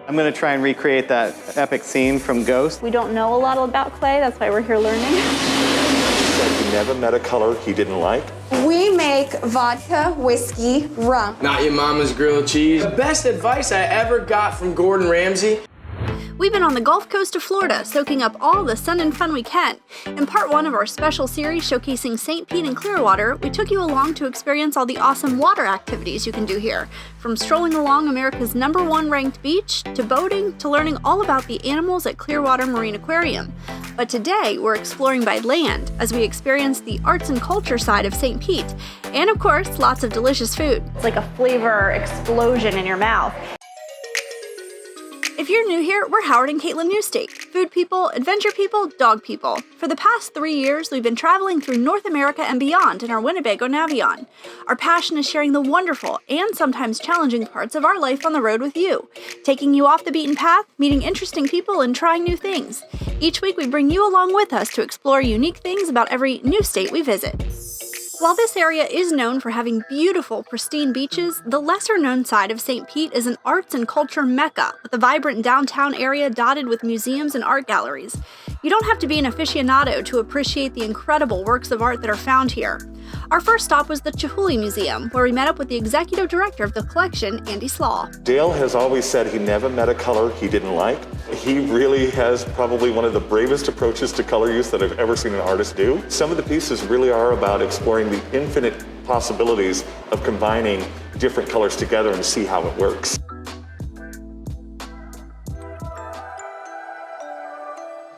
I'm going to try and recreate that epic scene from Ghost. We don't know a lot about clay, that's why we're here learning. He never met a color he didn't like. We make vodka, whiskey, rum. Not your mama's grilled cheese. The best advice I ever got from Gordon Ramsay. We've been on the Gulf Coast of Florida, soaking up all the sun and fun we can. In part one of our special series showcasing St. Pete and Clearwater, we took you along to experience all the awesome water activities you can do here. From strolling along America's #1 ranked beach, to boating, to learning all about the animals at Clearwater Marine Aquarium. But today, we're exploring by land as we experience the arts and culture side of St. Pete. And of course, lots of delicious food. It's like a flavor explosion in your mouth. If you're new here, we're Howard and Caitlin Newstate, food people, adventure people, dog people. For the past 3 years, we've been traveling through North America and beyond in our Winnebago Navion. Our passion is sharing the wonderful and sometimes challenging parts of our life on the road with you, taking you off the beaten path, meeting interesting people, and trying new things. Each week, we bring you along with us to explore unique things about every new state we visit. While this area is known for having beautiful, pristine beaches, the lesser-known side of St. Pete is an arts and culture mecca, with a vibrant downtown area dotted with museums and art galleries. You don't have to be an aficionado to appreciate the incredible works of art that are found here. Our first stop was the Chihuly Museum, where we met up with the executive director of the collection, Andy Slaw. Dale has always said he never met a color he didn't like. He really has probably one of the bravest approaches to color use that I've ever seen an artist do. Some of the pieces really are about exploring the infinite possibilities of combining different colors together and see how it works.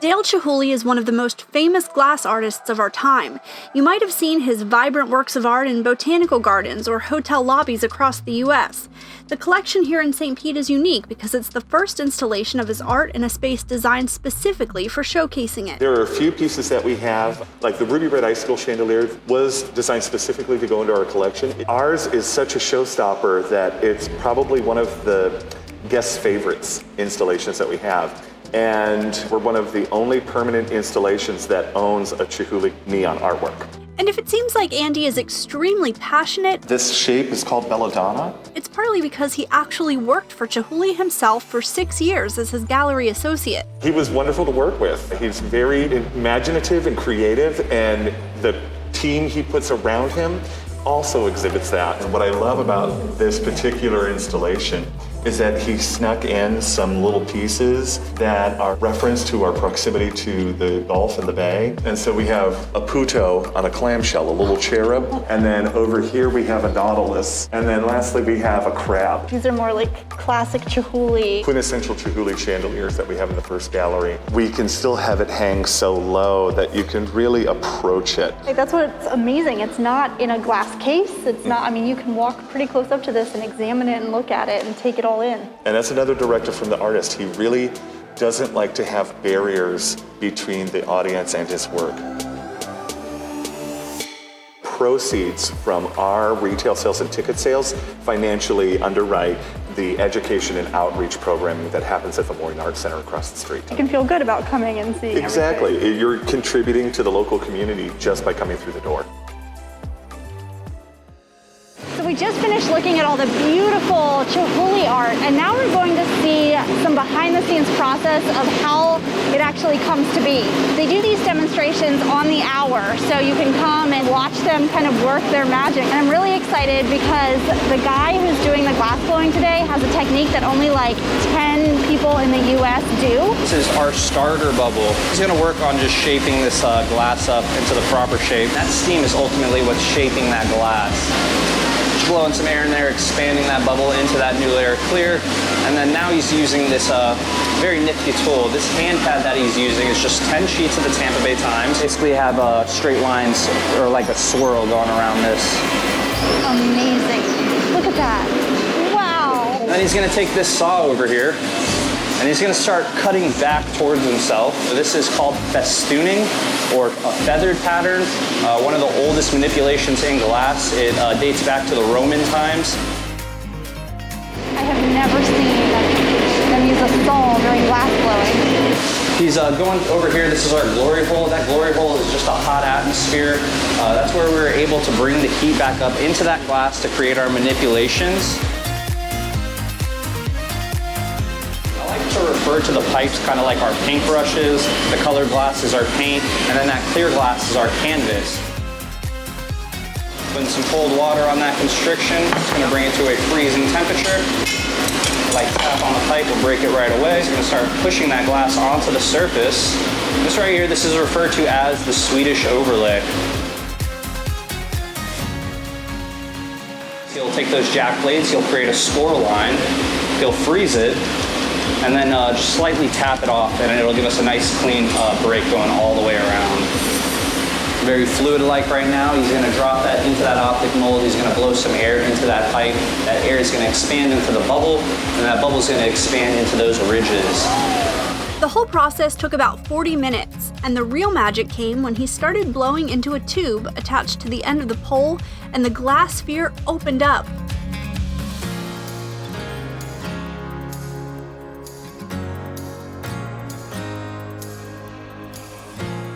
Dale Chihuly is one of the most famous glass artists of our time. You might have seen his vibrant works of art in botanical gardens or hotel lobbies across the U.S. The collection here in St. Pete is unique because it's the first installation of his art in a space designed specifically for showcasing it. There are a few pieces that we have, like the ruby red icicle chandelier was designed specifically to go into our collection. Ours is such a showstopper that it's probably one of the guest favorites installations that we have. And we're one of the only permanent installations that owns a Chihuly neon artwork. And if it seems like Andy is extremely passionate, this shape is called belladonna. It's partly because he actually worked for Chihuly himself for 6 years as his gallery associate. He was wonderful to work with. He's very imaginative and creative, and the team he puts around him also exhibits that. And what I love about this particular installation is that he snuck in some little pieces that are reference to our proximity to the Gulf and the Bay. And so we have a puto on a clamshell, a little cherub. And then over here we have a nautilus. And then lastly we have a crab. These are more like classic Chihuly. Quintessential Chihuly chandeliers that we have in the first gallery. We can still have it hang so low that you can really approach it. Like, that's what's amazing. It's not in a glass case. It's not, I mean, you can walk pretty close up to this and examine it and look at it and take it all in. And that's another directive from the artist. He really doesn't like to have barriers between the audience and his work. Proceeds from our retail sales and ticket sales financially underwrite the education and outreach programming that happens at the Morean Arts Center across the street. You can feel good about coming and seeing Exactly. everything. You're contributing to the local community just by coming through the door. So we just finished looking at all the beautiful Chihuly art, and now we're going to see some behind-the-scenes process of how it actually comes to be. They do these demonstrations on the hour, so you can come and watch them kind of work their magic. And I'm really excited because the guy who's doing the glass blowing today has a technique that only like 10 people in the US do. This is our starter bubble. He's going to work on just shaping this glass up into the proper shape. That steam is ultimately what's shaping that glass. Blowing some air in there, expanding that bubble into that new layer of clear. And then now he's using this very nifty tool. This hand pad that he's using is just 10 sheets of the Tampa Bay Times. Basically have straight lines or like a swirl going around this. Amazing. Look at that. Wow. And then he's going to take this saw over here and he's going to start cutting back towards himself. This is called festooning, or a feathered pattern. One of the oldest manipulations in glass. It dates back to the Roman times. I have never seen them use a saw during glass blowing. He's going over here. This is our glory hole. That glory hole is just a hot atmosphere. That's where we were able to bring the heat back up into that glass to create our manipulations. refer to the pipes kind of like our paintbrushes. The colored glass is our paint, and then that clear glass is our canvas. Putting some cold water on that constriction, it's going to bring it to a freezing temperature. Like tap on the pipe will break it right away. It's going to start pushing that glass onto the surface. This right here, this is referred to as the Swedish overlay. He'll take those jack blades, he'll create a score line, he'll freeze it, and then just slightly tap it off, and it'll give us a nice clean break going all the way around. Very fluid-like right now. He's going to drop that into that optic mold. He's going to blow some air into that pipe. That air is going to expand into the bubble, and that bubble is going to expand into those ridges. The whole process took about 40 minutes, and the real magic came when he started blowing into a tube attached to the end of the pole, and the glass sphere opened up.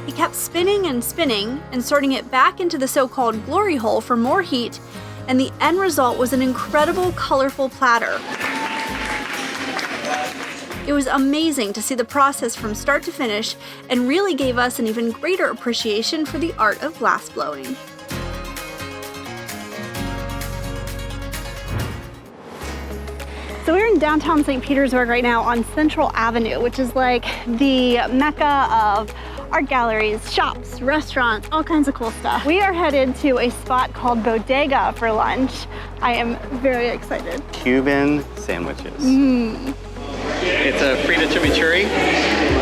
He kept spinning and spinning, inserting it back into the so-called glory hole for more heat, and the end result was an incredible, colorful platter. It was amazing to see the process from start to finish, and really gave us an even greater appreciation for the art of glassblowing. So we're in downtown St. Petersburg right now on Central Avenue, which is like the mecca of art galleries, shops, restaurants, all kinds of cool stuff. We are headed to a spot called Bodega for lunch. I am very excited. Cuban sandwiches. It's a frita chimichurri.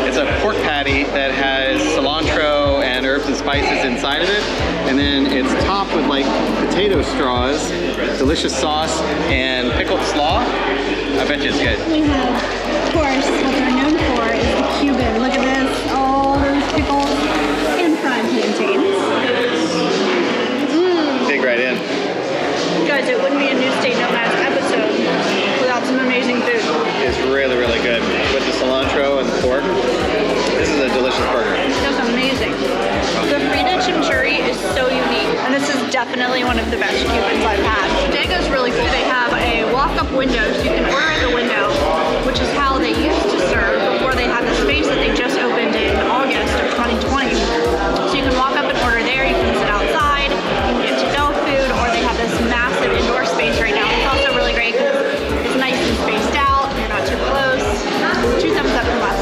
It's a pork patty that has cilantro and herbs and spices inside of it. And then it's topped with like potato straws, delicious sauce, and pickled slaw. I bet you it's good. We have, of course, what they're known for is the Cuban. Look at this, all those pickles and fried plantains. Dig right in. Guys, it wouldn't be a Newstate Nomads episode without some amazing food. It's really, really good. With the cilantro and the pork, this is a delicious burger. That's amazing. The frita chimichurri is so unique, and this is definitely one of the best Cubans I've had. Bodega's really cool. They have a walk-up window, so you can order at the window, which is how they used to serve before they had the space that they just opened in August of 2020. So you can walk up and order there, you can sit outside, you can get to-go food, or they have this massive indoor space right now. It's also really great because it's nice and spaced out, you're not too close. 2 thumbs up from us.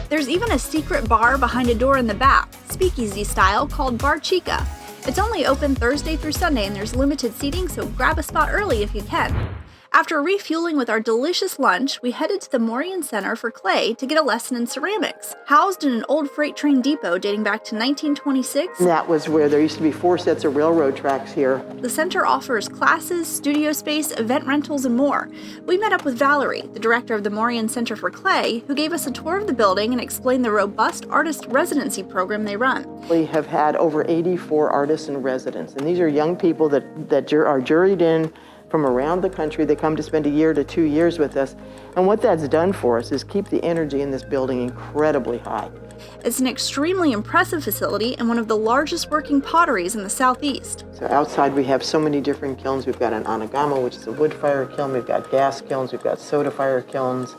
There's even a secret bar behind a door in the back, speakeasy style, called Bar Chica. It's only open Thursday through Sunday, and there's limited seating, so grab a spot early if you can. After refueling with our delicious lunch, we headed to the Morean Center for clay to get a lesson in ceramics. Housed in an old freight train depot dating back to 1926, that was where there used to be 4 sets of railroad tracks here. the center offers classes, studio space, event rentals, and more. We met up with Valerie, the director of the Morean Center for Clay, who gave us a tour of the building and explained the robust artist residency program they run. We have had over 84 artists in residence, and these are young people that are juried in from around the country. They come to spend a year to 2 years with us. And what that's done for us is keep the energy in this building incredibly high. It's an extremely impressive facility and one of the largest working potteries in the Southeast. So outside we have so many different kilns. We've got an anagama, which is a wood fire kiln. We've got gas kilns. We've got soda fire kilns.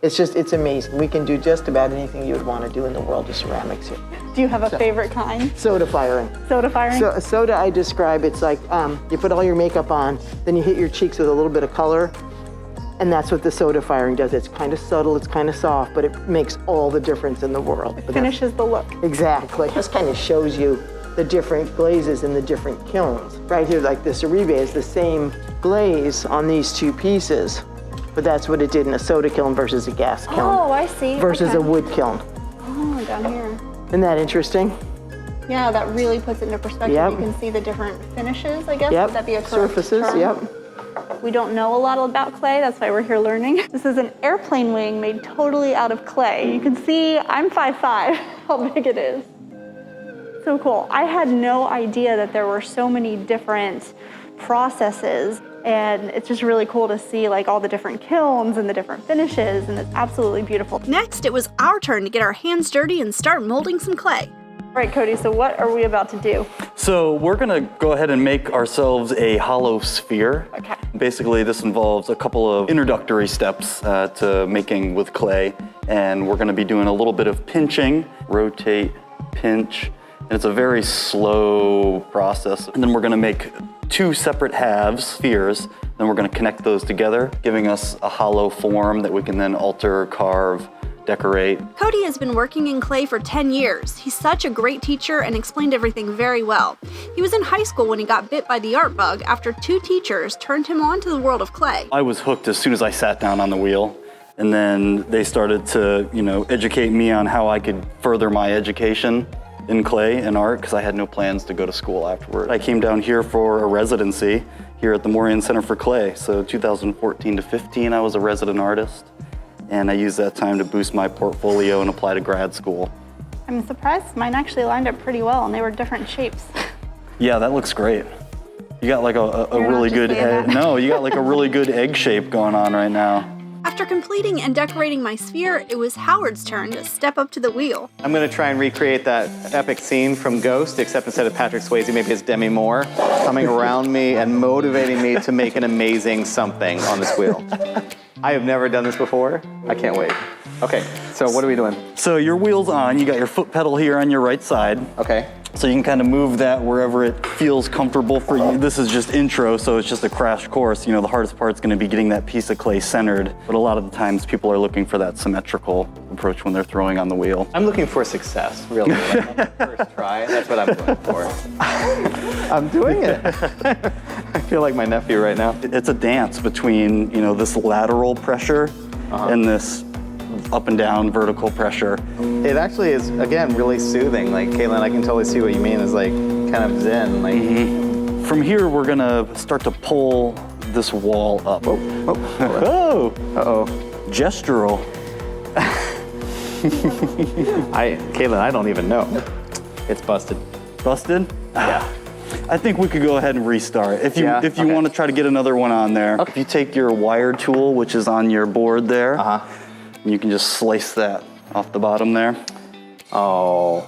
It's amazing. We can do just about anything you would want to do in the world of ceramics here. Do you have a favorite kind? Soda firing. Soda firing? So soda, I describe, it's like you put all your makeup on, then you hit your cheeks with a little bit of color, and that's what the soda firing does. It's kind of subtle, it's kind of soft, but it makes all the difference in the world. It finishes the look. Exactly. This kind of shows you the different glazes in the different kilns. Right here, like the Ceribe is the same glaze on these 2 pieces, but that's what it did in a soda kiln versus a gas kiln. Oh, I see. Versus Okay. a wood kiln. Oh, down here. Isn't that interesting? Yeah, that really puts it into perspective. Yep. You can see the different finishes, I guess. Yep. Would that be a correct Surfaces, term? yep. We don't know a lot about clay, that's why we're here learning. This is an airplane wing made totally out of clay. You can see I'm 5'5", how big it is. So cool. I had no idea that there were so many different processes, and it's just really cool to see like all the different kilns and the different finishes, and it's absolutely beautiful. Next, it was our turn to get our hands dirty and start molding some clay. All right, Cody, so what are we about to do? So we're gonna go ahead and make ourselves a hollow sphere. Okay. Basically, this involves a couple of introductory steps to making with clay, and we're gonna be doing a little bit of pinching, rotate, pinch, and it's a very slow process. And then we're gonna make 2 separate halves, spheres, then we're gonna connect those together, giving us a hollow form that we can then alter, carve, decorate. Cody has been working in clay for 10 years. He's such a great teacher and explained everything very well. He was in high school when he got bit by the art bug after 2 teachers turned him on to the world of clay. I was hooked as soon as I sat down on the wheel, and then they started to, educate me on how I could further my education in clay and art, because I had no plans to go to school afterward. I came down here for a residency here at the Morean Center for Clay. So 2014 to 15, I was a resident artist, and I used that time to boost my portfolio and apply to grad school. I'm surprised mine actually lined up pretty well, and they were different shapes. Yeah, that looks great. You got like a really good egg. No, you got like a really good egg shape going on right now. After completing and decorating my sphere, it was Howard's turn to step up to the wheel. I'm gonna try and recreate that epic scene from Ghost, except instead of Patrick Swayze, maybe it's Demi Moore coming around me and motivating me to make an amazing something on this wheel. I have never done this before. I can't wait. Okay, so what are we doing? So your wheel's on, you got your foot pedal here on your right side. Okay. So you can kind of move that wherever it feels comfortable for you. This is just intro, so it's just a crash course. The hardest part's gonna be getting that piece of clay centered, but a lot of the times people are looking for that symmetrical approach when they're throwing on the wheel. I'm looking for success, really. Like, on the first try, that's what I'm looking for. I'm doing it. I feel like my nephew right now. It's a dance between, this lateral pressure and this up and down vertical pressure. It actually is, again, really soothing. Like, Caitlin, I can totally see what you mean. It's like kind of zen. Like, From here, we're gonna start to pull this wall up. Oh. Uh-oh. Gestural. Caitlin, I don't even know. It's busted. Busted? Yeah. I think we could go ahead and restart. If you Okay. want to try to get another one on there. Okay. If you take your wire tool, which is on your board there, you can just slice that off the bottom there. Oh.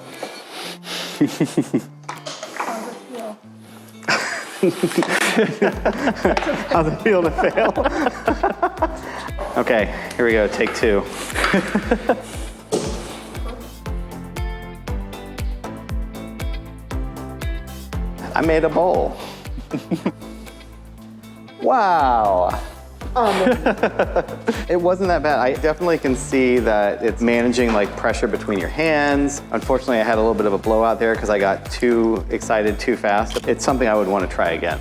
How's it feel to fail? Okay, here we go, take 2. I made a bowl. Wow. It wasn't that bad. I definitely can see that it's managing like pressure between your hands. Unfortunately, I had a little bit of a blowout there because I got too excited too fast. It's something I would want to try again.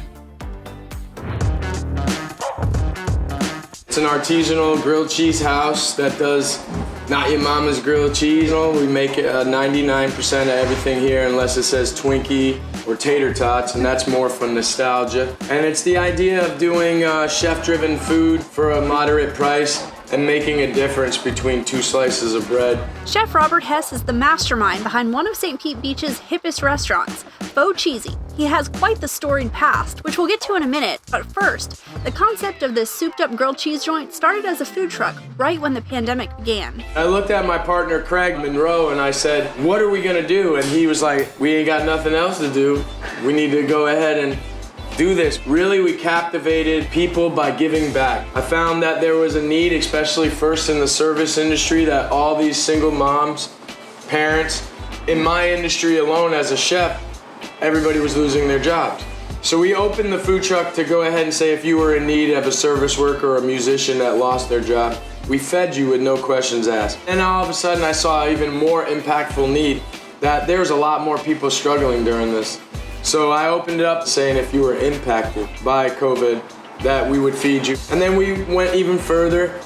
It's an artisanal grilled cheese house that does not your mama's grilled cheese. We make 99% of everything here unless it says Twinkie or tater tots, and that's more from nostalgia. And it's the idea of doing chef-driven food for a moderate price and making a difference between 2 slices of bread. Chef Robert Hesse is the mastermind behind one of St. Pete Beach's hippest restaurants, Fo Cheezy. He has quite the storied past, which we'll get to in a minute, but first, the concept of this souped-up grilled cheese joint started as a food truck right when the pandemic began. I looked at my partner Craig Monroe and I said, what are we gonna do? And he was like, we ain't got nothing else to do. We need to go ahead and do this. Really, we captivated people by giving back. I found that there was a need, especially first in the service industry, that all these single moms, parents, in my industry alone as a chef, everybody was losing their jobs. So we opened the food truck to go ahead and say if you were in need of a service worker or a musician that lost their job, we fed you with no questions asked. And all of a sudden I saw an even more impactful need, that there's a lot more people struggling during this. So I opened it up saying if you were impacted by COVID, that we would feed you. And then we went even further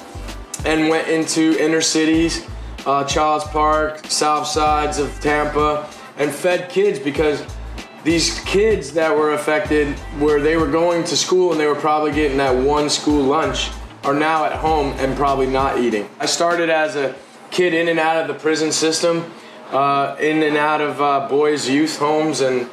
and went into inner cities, Charles Park, south sides of Tampa, and fed kids, because these kids that were affected, where they were going to school and they were probably getting that one school lunch, are now at home and probably not eating. I started as a kid in and out of the prison system, in and out of boys' youth homes and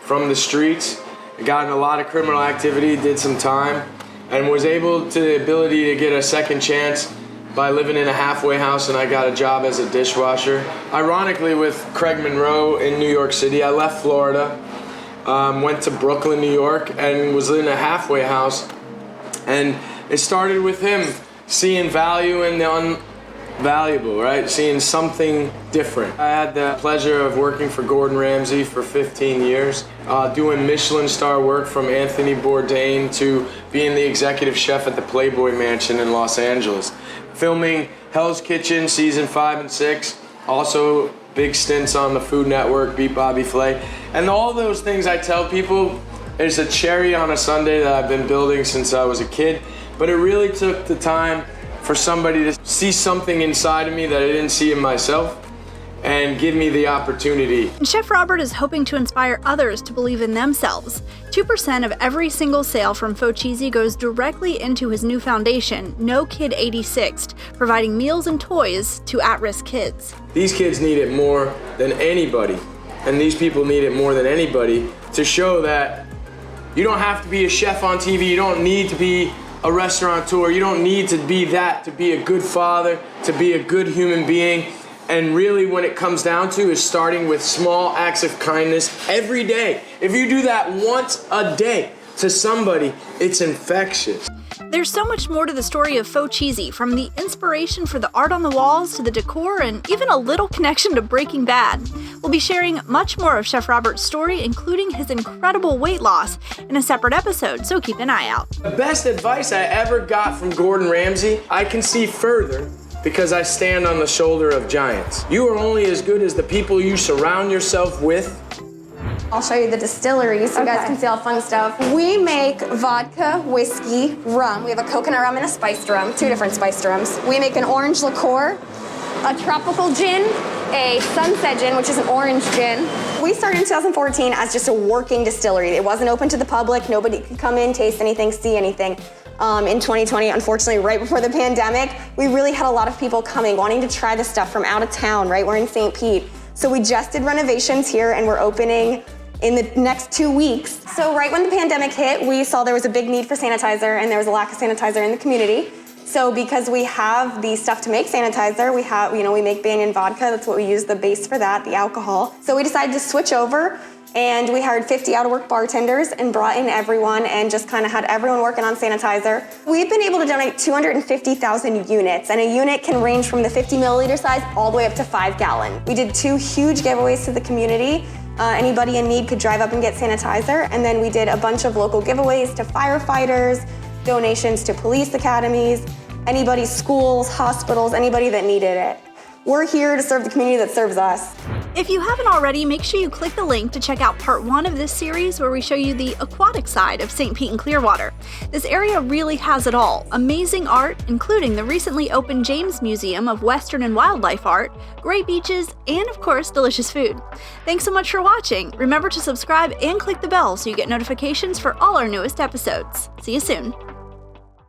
from the streets. I got in a lot of criminal activity, did some time, and was able to the ability to get a second chance by living in a halfway house, and I got a job as a dishwasher. Ironically, with Craig Monroe in New York City, I left Florida went to Brooklyn, New York, and was in a halfway house. And it started with him seeing value in the unvaluable, right? Seeing something different. I had the pleasure of working for Gordon Ramsay for 15 years, doing Michelin star work from Anthony Bourdain to being the executive chef at the Playboy Mansion in Los Angeles. Filming Hell's Kitchen season 5 and 6, also big stints on the Food Network, Beat Bobby Flay. And all those things I tell people is a cherry on a sundae that I've been building since I was a kid. But it really took the time for somebody to see something inside of me that I didn't see in myself and give me the opportunity. And Chef Robert is hoping to inspire others to believe in themselves. 2% of every single sale from Fo Cheezy goes directly into his new foundation, No Kid 86th, providing meals and toys to at-risk kids. These kids need it more than anybody, and these people need it more than anybody to show that you don't have to be a chef on TV, you don't need to be a restaurateur, you don't need to be that to be a good father, to be a good human being. And really when it comes down to is starting with small acts of kindness every day. If you do that once a day to somebody, it's infectious. There's so much more to the story of Fo Cheezy, from the inspiration for the art on the walls to the decor and even a little connection to Breaking Bad. We'll be sharing much more of Chef Robert's story, including his incredible weight loss, in a separate episode, so keep an eye out. The best advice I ever got from Gordon Ramsay, I can see further because I stand on the shoulder of giants. You are only as good as the people you surround yourself with. I'll show you the distillery so you guys can see all fun stuff. We make vodka, whiskey, rum. We have a coconut rum and a spiced rum, 2 different spiced rums. We make an orange liqueur, a tropical gin, a sunset gin, which is an orange gin. We started in 2014 as just a working distillery. It wasn't open to the public. Nobody could come in, taste anything, see anything. In 2020, unfortunately, right before the pandemic, we really had a lot of people coming, wanting to try the stuff from out of town, right? We're in St. Pete. So we just did renovations here and we're opening in the next 2 weeks. So right when the pandemic hit, we saw there was a big need for sanitizer and there was a lack of sanitizer in the community. So because we have the stuff to make sanitizer, we make Banyan vodka, that's what we use, the base for that, the alcohol. So we decided to switch over and we hired 50 out-of-work bartenders and brought in everyone and just kind of had everyone working on sanitizer. We've been able to donate 250,000 units, and a unit can range from the 50 milliliter size all the way up to 5 gallon. We did 2 huge giveaways to the community. Anybody in need could drive up and get sanitizer, and then we did a bunch of local giveaways to firefighters, donations to police academies, anybody's schools, hospitals, anybody that needed it. We're here to serve the community that serves us. If you haven't already, make sure you click the link to check out part 1 of this series where we show you the aquatic side of St. Pete and Clearwater. This area really has it all. Amazing art, including the recently opened James Museum of Western and Wildlife Art, great beaches, and of course, delicious food. Thanks so much for watching. Remember to subscribe and click the bell so you get notifications for all our newest episodes. See you soon.